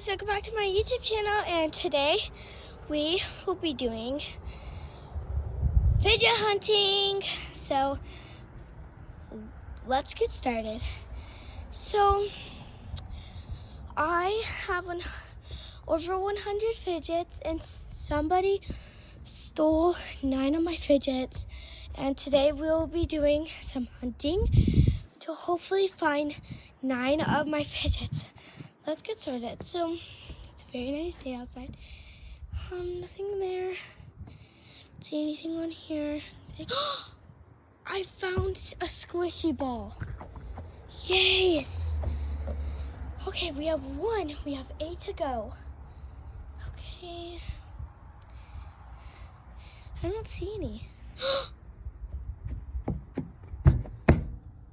So welcome back to my YouTube channel, and today we will be doing fidget hunting. So let's get started. So I have over 100 fidgets, and somebody stole 9 of my fidgets, and today we'll be doing some hunting to hopefully find 9 of my fidgets. Let's get started. So it's a very nice day outside. Nothing there. Don't see anything on here. I found a squishy ball. Yes. Okay, we have 1. We have 8 to go. Okay. I don't see any.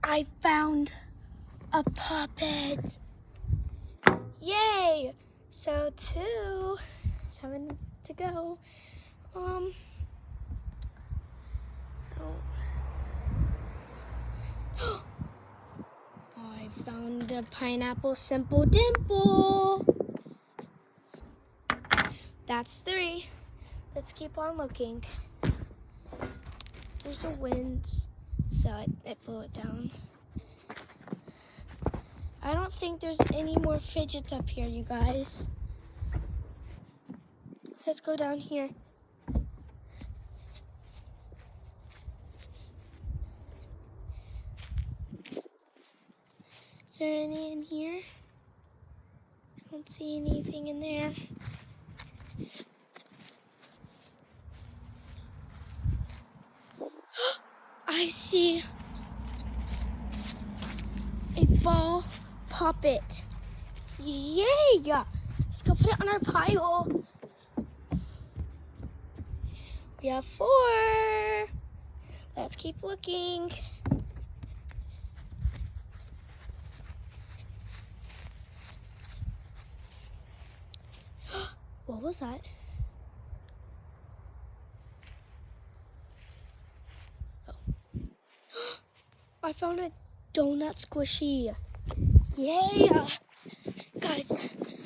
I found a puppet. Yay! So 2, 7 to go. I found a pineapple simple dimple. That's 3. Let's keep on looking. There's a wind, so it blew it down. I don't think there's any more fidgets up here, you guys. Let's go down here. Is there any in here? I don't see anything in there. I see a ball puppet. Yay! Let's go put it on our pile. We have 4. Let's keep looking. What was that? Oh. I found a donut squishy. Yay! Guys,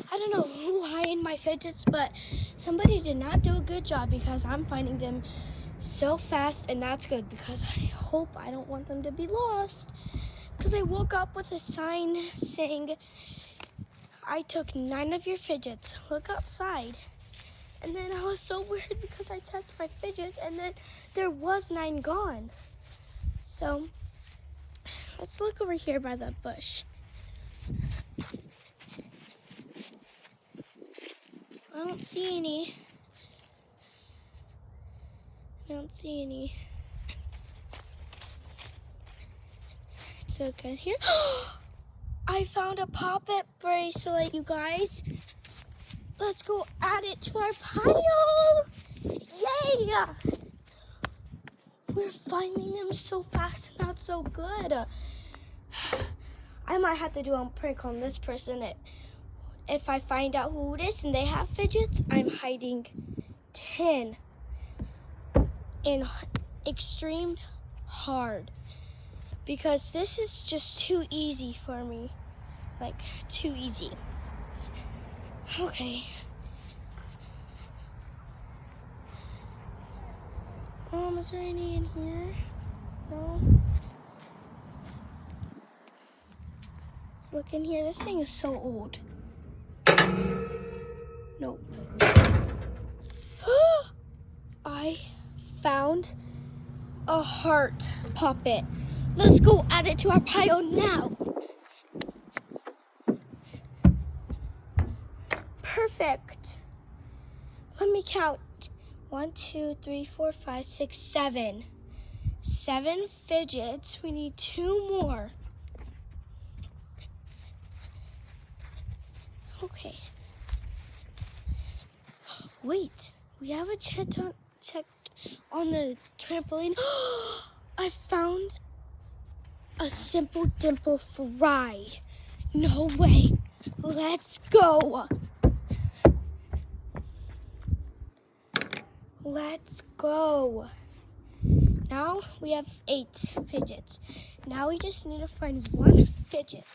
I don't know who hid my fidgets, but somebody did not do a good job because I'm finding them so fast, and that's good because I don't want them to be lost. Because I woke up with a sign saying, I took 9 of your fidgets. Look outside. And then I was so weird because I checked my fidgets and then there was 9 gone. So let's look over here by the bush. I don't see any. I don't see any. It's so good here. I found a puppet bracelet, you guys. Let's go add it to our pile. Yay! We're finding them so fast and that's so good. I might have to do a prank on this person. If I find out who it is and they have fidgets, I'm hiding 10 in extreme hard. Because this is just too easy for me. Like, too easy. Okay. Is there any in here? No. Let's look in here. This thing is so old. Nope. I found a heart puppet. Let's go add it to our pile now. Perfect. Let me count. 1, 2, 3, 4, 5, 6, 7. 7 fidgets. We need 2 more. Okay. Wait, we have a check on the trampoline. I found a simple dimple fry. No way. Let's go. Let's go. Now we have 8 fidgets. Now we just need to find 1 fidget.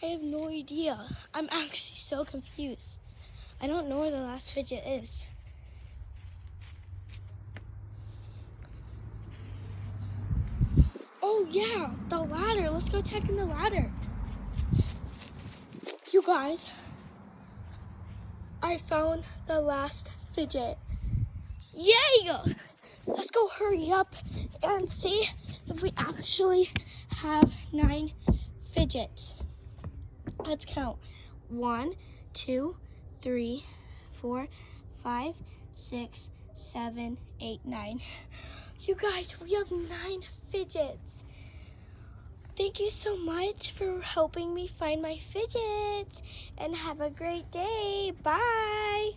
I have no idea. I'm actually so confused. I don't know where the last fidget is. Oh yeah, the ladder. Let's go check in the ladder. You guys, I found the last fidget. Yay! Let's go hurry up and see if we actually have 9 fidgets. Let's count. 1, 2, 3, 4, 5, 6, 7, 8, 9. You guys, we have 9 fidgets. Thank you so much for helping me find my fidgets, and have a great day. Bye.